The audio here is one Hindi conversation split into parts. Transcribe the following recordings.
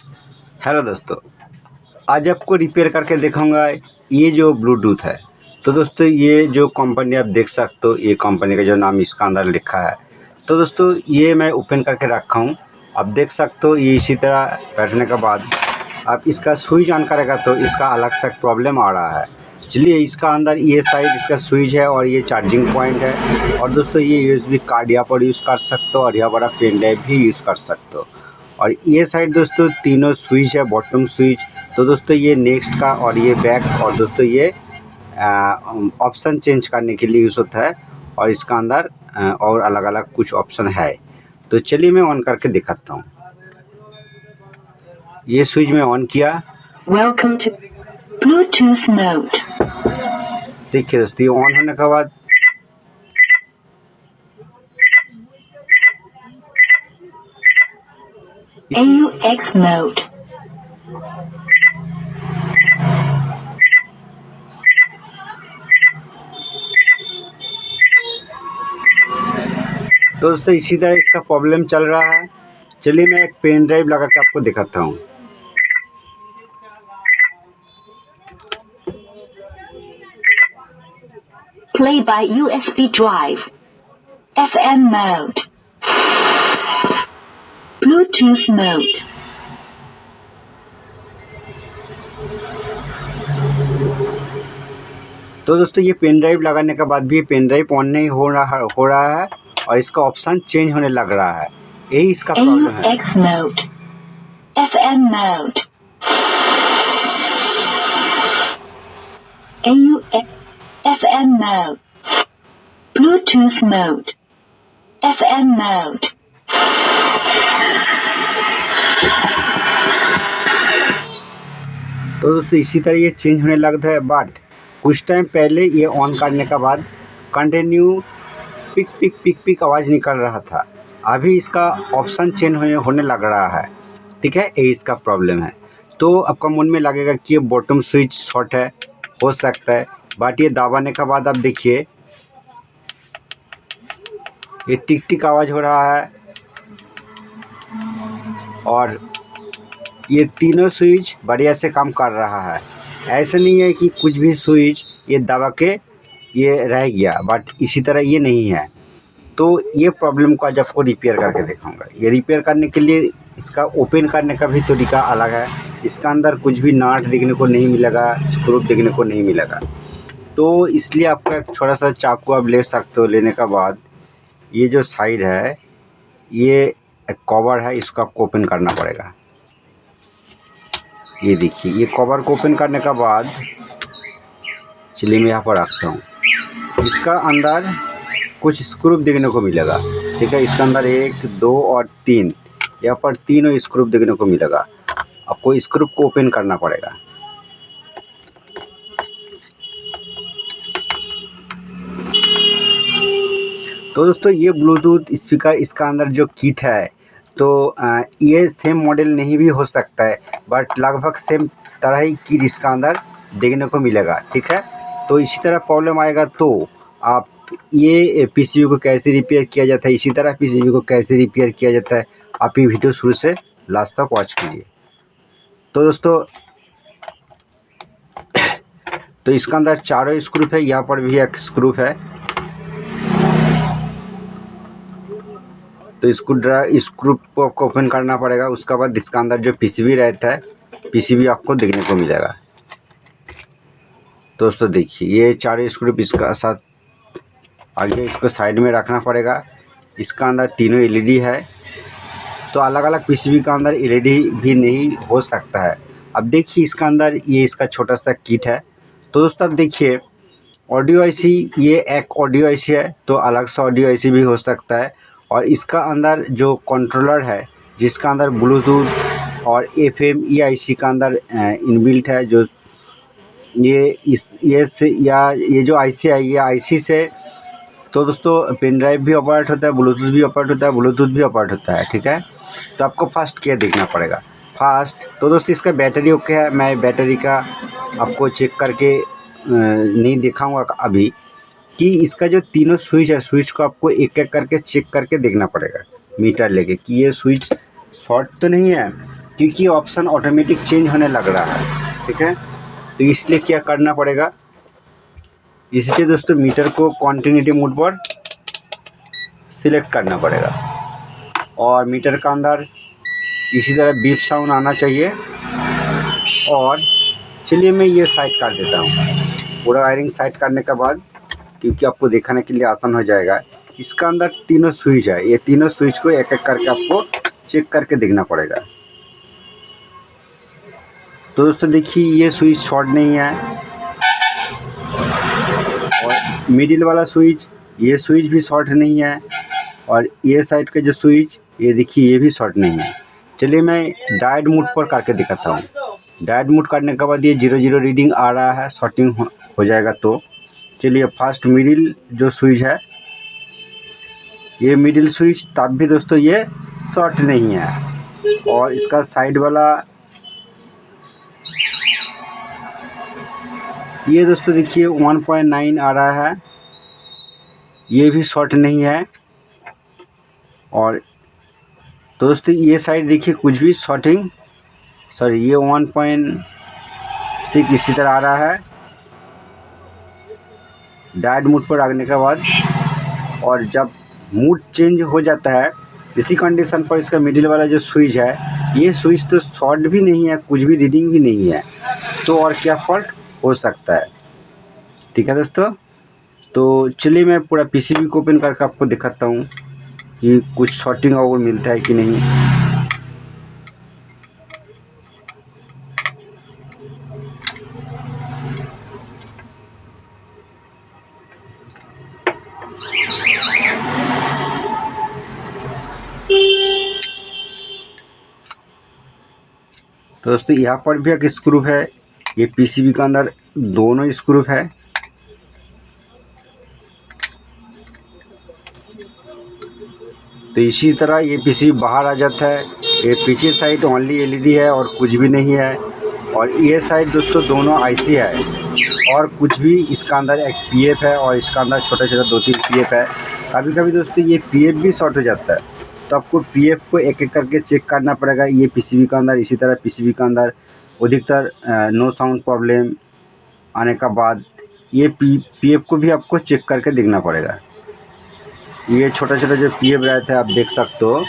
हेलो दोस्तों, आज आपको रिपेयर करके दिखाऊंगा ये जो ब्लूटूथ है। तो दोस्तों ये जो कंपनी आप देख सकते हो, ये कंपनी का जो नाम इसका अंदर लिखा है। तो दोस्तों ये मैं ओपन करके रखा हूँ, आप देख सकते हो। ये इसी तरह बैठने के बाद आप इसका स्विच ऑन करेगा तो इसका अलग सा प्रॉब्लम आ रहा है। चलिए, इसका अंदर ये साइड इसका स्विच है और ये चार्जिंग पॉइंट है। और दोस्तों ये यूएसबी कार्ड यहाँ पर यूज़ कर सकते हो और यहाँ बड़ा पेन ड्राइव भी यूज़ कर सकते हो। और ये साइड दोस्तों तीनों स्विच है, बॉटम स्विच। तो दोस्तों ये नेक्स्ट का और ये बैक, और दोस्तों ये ऑप्शन चेंज करने के लिए यूज़ होता है। और इसका अंदर और अलग अलग कुछ ऑप्शन है। तो चलिए मैं ऑन करके दिखाता हूँ। ये स्विच में ऑन किया। Welcome to Bluetooth mode. देखिए दोस्तों, ये ऑन होने के बाद AUX mode. तो दोस्तों इसी तरह इसका प्रॉब्लम चल रहा है। चलिए मैं एक पेन ड्राइव लगा के आपको दिखाता हूँ। Play by USB drive. FM mode. Bluetooth mode. तो दोस्तों ये पेन ड्राइव लगाने के बाद भी पेन ड्राइव ऑन नहीं हो रहा है और इसका ऑप्शन चेंज होने लग रहा है। यही इसका प्रॉब्लम है। AUX mode. FM mode. AUX FM mode. Bluetooth mode. FM mode. तो दोस्तों इसी तरह ये चेंज होने लगता है। बट कुछ टाइम पहले ये ऑन करने के बाद कंटिन्यू पिक पिक पिक पिक आवाज़ निकल रहा था। अभी इसका ऑप्शन चेंज होने लग रहा है। ठीक है, यही इसका प्रॉब्लम है। तो आपका मन में लगेगा कि ये बॉटम स्विच शॉर्ट है, हो सकता है। बट ये दबाने के बाद आप देखिए ये टिक टिक आवाज़ हो रहा है। और ये तीनों स्विच बढ़िया से काम कर रहा है। ऐसा नहीं है कि कुछ भी स्विच ये दबा के ये रह गया, बट इसी तरह ये नहीं है। तो ये प्रॉब्लम को आज आपको रिपेयर करके दिखाऊंगा। ये रिपेयर करने के लिए इसका ओपन करने का भी तरीका अलग है। इसका अंदर कुछ भी नाट देखने को नहीं मिलेगा, स्क्रू देखने को नहीं मिलेगा। तो इसलिए आपका एक छोटा सा चाकू आप ले सकते हो। लेने के बाद ये जो साइड है, ये एक कवर है, इसको आपको ओपन करना पड़ेगा। ये देखिए, ये कवर को ओपन करने के बाद चलिए मैं यहाँ पर रखता हूँ। इसका अंदर कुछ स्क्रू देखने को मिलेगा। ठीक है, इसके अंदर 1, 2 और 3, यहाँ पर तीनों स्क्रू देखने को मिलेगा। आपको स्क्रू को ओपन करना पड़ेगा। तो दोस्तों ये ब्लूटूथ स्पीकर, इसका अंदर जो किट है, तो ये सेम मॉडल नहीं भी हो सकता है, बट लगभग सेम तरह ही किट इसका अंदर देखने को मिलेगा। ठीक है, तो इसी तरह प्रॉब्लम आएगा तो आप ये पीसीबी को कैसे रिपेयर किया जाता है, इसी तरह पीसीबी को कैसे रिपेयर किया जाता है, आप ये वीडियो शुरू से लास्ट तक वॉच कीजिए। तो दोस्तों तो इसका अंदर चारों स्क्रू है, यहाँ पर भी एक स्क्रू है। तो स्क्रू को आपको ओपन करना पड़ेगा। उसके बाद इसका अंदर जो पीसीबी रहता है, पीसीबी आपको देखने को मिलेगा। दोस्तों देखिए, ये चारों स्क्रू इसका साथ आगे इसको साइड में रखना पड़ेगा। इसका अंदर तीनों एलईडी है। तो अलग अलग पीसीबी का अंदर एलईडी भी नहीं हो सकता है। अब देखिए इसका अंदर ये इसका छोटा सा किट है। तो दोस्तों अब देखिए ऑडियो आईसी, ये एक ऑडियो आईसी है, तो अलग सा ऑडियो आईसी भी हो सकता है। और इसका अंदर जो कंट्रोलर है, जिसका अंदर ब्लूटूथ और एफएम, ये आईसी का अंदर इनबिल्ट है। जो ये जो आईसी है, ये आईसी से तो दोस्तों पेन ड्राइव भी ऑपरेट होता है, ब्लूटूथ भी ऑपरेट होता है, ब्लूटूथ भी ऑपरेट होता है। ठीक है, तो आपको फर्स्ट क्या देखना पड़ेगा फर्स्ट। तो दोस्तों इसका बैटरी ओके है। मैं बैटरी का आपको चेक करके नहीं दिखाऊंगा अभी कि इसका जो तीनों स्विच है, स्विच को आपको एक एक करके चेक करके देखना पड़ेगा मीटर लेके कि ये स्विच शॉर्ट तो नहीं है क्योंकि ऑप्शन ऑटोमेटिक चेंज होने लग रहा है, ठीक है। तो इसलिए क्या करना पड़ेगा, इसलिए दोस्तों मीटर को कॉन्टिन्यूटी मोड पर सिलेक्ट करना पड़ेगा और मीटर का अंदर इसी तरह बीप साउंड आना चाहिए। और चलिए मैं ये साइड कर देता हूँ। पूरा वायरिंग साइड करने के बाद, क्योंकि आपको दिखाने के लिए आसान हो जाएगा, इसका अंदर तीनों स्विच है, ये तीनों स्विच को एक एक करके आपको चेक करके देखना पड़ेगा। तो दोस्तों देखिए ये स्विच शॉर्ट नहीं है, और मिडिल वाला स्विच, ये स्विच भी शॉर्ट नहीं है, और ये साइड का जो स्विच, ये देखिए ये भी शॉर्ट नहीं है। चलिए मैं डायोड मोड पर करके दिखाता हूँ। डायोड मोड करने के बाद ये 0 रीडिंग आ रहा है, शॉर्टिंग हो जाएगा। तो चलिए फर्स्ट मिडिल जो स्विच है, ये मिडिल स्विच तब भी दोस्तों ये शॉर्ट नहीं है, और इसका साइड वाला ये दोस्तों देखिए 1.9 आ रहा है, ये भी शॉर्ट नहीं है। और तो दोस्तों ये साइड देखिए कुछ भी शॉर्टिंग, सॉरी ये 1.6 इसी तरह आ रहा है डायोड मोड पर रखने के बाद। और जब मूड चेंज हो जाता है, इसी कंडीशन पर इसका मिडिल वाला जो स्विच है, ये स्विच तो शॉर्ट भी नहीं है, कुछ भी रीडिंग भी नहीं है। तो और क्या फॉल्ट हो सकता है, ठीक है दोस्तों। तो चलिए मैं पूरा पीसीबी को ओपन करके आपको दिखाता हूँ कि कुछ शॉर्टिंग और मिलता है कि नहीं। तो दोस्तों यहाँ पर भी एक स्क्रू है, ये पीसीबी के अंदर दोनों स्क्रू है। तो इसी तरह ये पीसीबी बाहर आ जाता है। ये पीछे साइड ओनली एलईडी है और कुछ भी नहीं है, और ये साइड दोस्तों दोनों आईसी है और कुछ भी। इसका अंदर एक पीएफ है और इसका अंदर छोटा छोटा 2-3 पीएफ है। कभी कभी दोस्तों ये पीएफ भी शॉर्ट हो जाता है, तो आपको पीएफ को एक एक करके चेक करना पड़ेगा। ये पीसीबी का अंदर, इसी तरह पीसीबी का अंदर अधिकतर नो साउंड प्रॉब्लम आने का बाद ये पीएफ को भी आपको चेक करके देखना पड़ेगा। ये छोटा छोटा जो पीएफ रहता है आप देख सकते हो,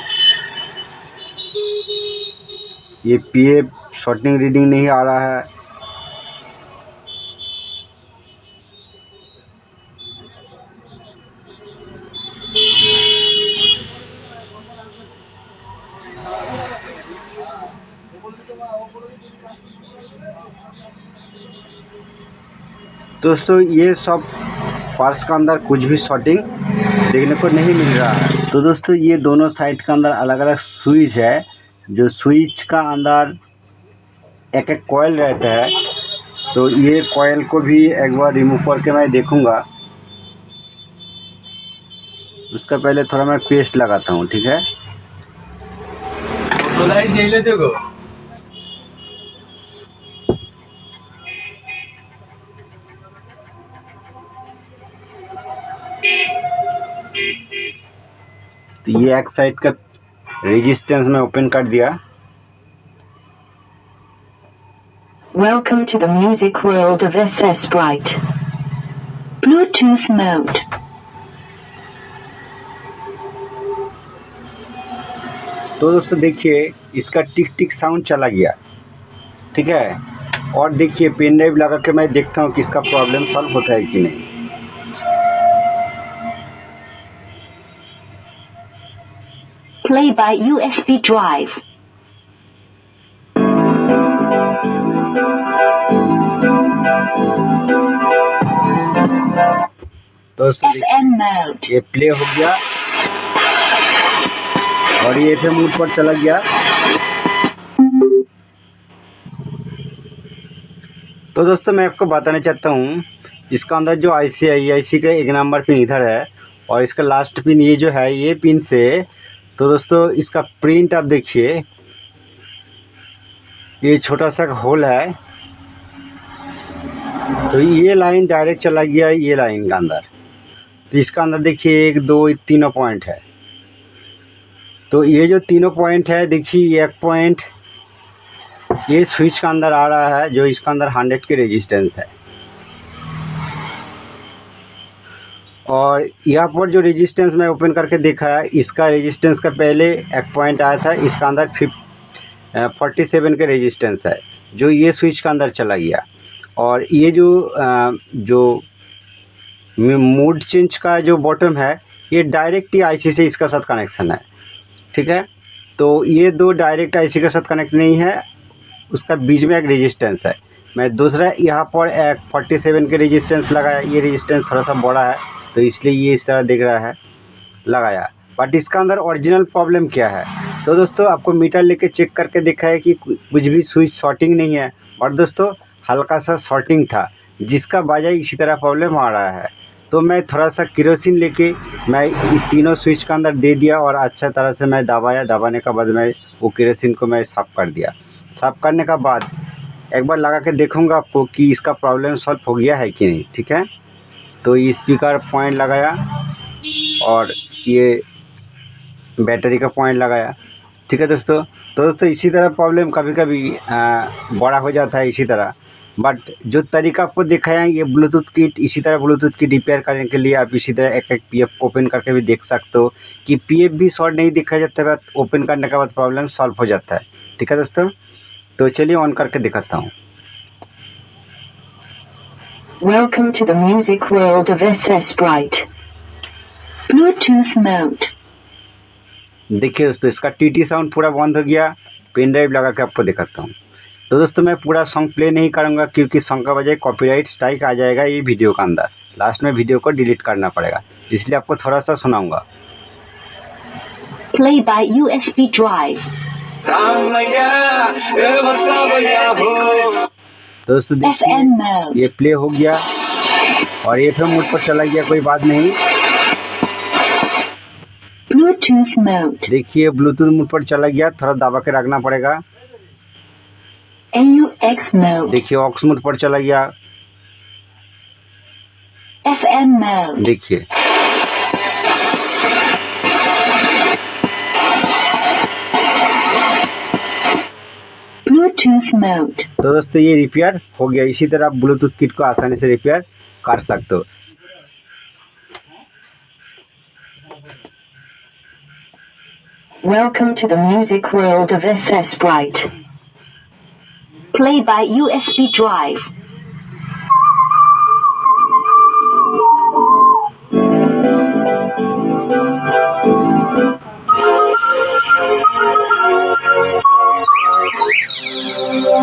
ये पीएफ शॉर्टिंग रीडिंग नहीं आ रहा है। दोस्तों ये सब पार्ट्स का अंदर कुछ भी शॉर्टिंग देखने को नहीं मिल रहा है। तो दोस्तों ये दोनों साइड का अंदर अलग अलग स्विच है, जो स्विच का अंदर एक एक कॉइल रहता है। तो ये कॉइल को भी एक बार रिमूव करके मैं देखूंगा। उसका पहले थोड़ा मैं पेस्ट लगाता हूँ, ठीक है। तो ये एक साइड का रेजिस्टेंस में ओपन कर दिया। Welcome to the music world of SS Bright. Bluetooth mode. तो दोस्तों देखिए इसका टिक टिक साउंड चला गया, ठीक है। और देखिए पेन ड्राइव लगा के मैं देखता हूँ कि इसका प्रॉब्लम सॉल्व होता है कि नहीं। Play by USB drive. दोस्तों FM mode. ये प्ले हो गया और ये FM मोड पर चला गया। तो दोस्तों मैं आपको बताना चाहता हूँ, इसका अंदर जो आईसी है, ये आईसी का 1 नंबर पिन इधर है और इसका लास्ट पिन ये जो है, ये पिन से। तो दोस्तों इसका प्रिंट आप देखिए, ये छोटा सा होल है। तो ये लाइन डायरेक्ट चला गया ये लाइन के अंदर। तो इसका अंदर देखिए 1 2 तीनों पॉइंट है। तो ये जो तीनों पॉइंट है देखिए, एक पॉइंट ये स्विच का अंदर आ रहा है, जो इसका अंदर 100 की रेजिस्टेंस है। और यहाँ पर जो रेजिस्टेंस मैं ओपन करके देखा है, इसका रेजिस्टेंस का पहले एक पॉइंट आया था, इसका अंदर 47 के रेजिस्टेंस है, जो ये स्विच का अंदर चला गया। और ये जो मोड चेंज का जो बॉटम है, ये डायरेक्ट ही आईसी से इसका साथ कनेक्शन है, ठीक है। तो ये दो डायरेक्ट आईसी के साथ कनेक्ट नहीं है, उसका बीच में एक रेजिस्टेंस है। मैं दूसरा यहाँ पर एक 47 के रेजिस्टेंस लगाया, ये रेजिस्टेंस थोड़ा सा बड़ा है तो इसलिए ये इस तरह दिख रहा है, लगाया। बट इसका अंदर ओरिजिनल प्रॉब्लम क्या है, तो दोस्तों आपको मीटर लेके चेक करके देखा है कि कुछ भी स्विच शॉर्टिंग नहीं है, और दोस्तों हल्का सा शॉर्टिंग था, जिसका वजह इसी तरह प्रॉब्लम आ रहा है। तो मैं थोड़ा सा केरोसिन लेके मैं ये तीनों स्विच का अंदर दे दिया और अच्छा तरह से मैं दबाया। दबाने के बाद मैं वो केरोसिन को मैं साफ़ कर दिया। साफ़ करने का बाद एक बार लगा के देखूँगा आपको कि इसका प्रॉब्लम सॉल्व हो गया है कि नहीं, ठीक है। तो ये स्पीकर पॉइंट लगाया और ये बैटरी का पॉइंट लगाया, ठीक है दोस्तों। तो दोस्तों इसी तरह प्रॉब्लम कभी कभी बड़ा हो जाता है इसी तरह। बट जो तरीका आपको दिखाया है, ये ब्लूटूथ किट, इसी तरह ब्लूटूथ की रिपेयर करने के लिए आप इसी तरह एक पीएफ ओपन करके भी देख सकते हो कि पीएफ भी शॉर्ट नहीं दिखाया जाता है, ओपन करने के बाद प्रॉब्लम सॉल्व हो जाता है, ठीक है दोस्तों। तो चलिए ऑन करके दिखाता हूँ। Welcome to the music world of SS Bright. Bluetooth mode. देखिए दोस्तों, इसका टीटी साउंड पूरा बंद हो गया। पेन ड्राइव लगा के आपको दिखाता हूँ। तो दोस्तों मैं पूरा सॉन्ग प्ले नहीं करूँगा, क्योंकि सॉन्ग का वजह कॉपीराइट स्ट्राइक आ जाएगा ये वीडियो का अंदर। लास्ट में वीडियो को डिलीट करना पड़ेगा, इसलिए आपको थोड़ा सा सुनाऊँगा। Play by USB drive. तो दोस्तों FM देखिए, mode. ये प्ले हो गया और FM मोड पर चला गया, कोई बात नहीं। Bluetooth mode. देखिए ब्लूटूथ मोड पर चला गया, थोड़ा दबा के रखना पड़ेगा। AUX mode. देखिए ऑक्स मोड पर चला गया, FM mode. देखिए। Bluetooth mode. तो दोस्तों ये रिपेयर हो गया। इसी तरह आप ब्लूटूथ किट को आसानी से रिपेयर कर सकते हो। Welcome to the music world of SS Bright. Play by USB drive.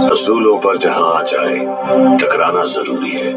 असूलों पर जहां आ जाए, टकराना जरूरी है।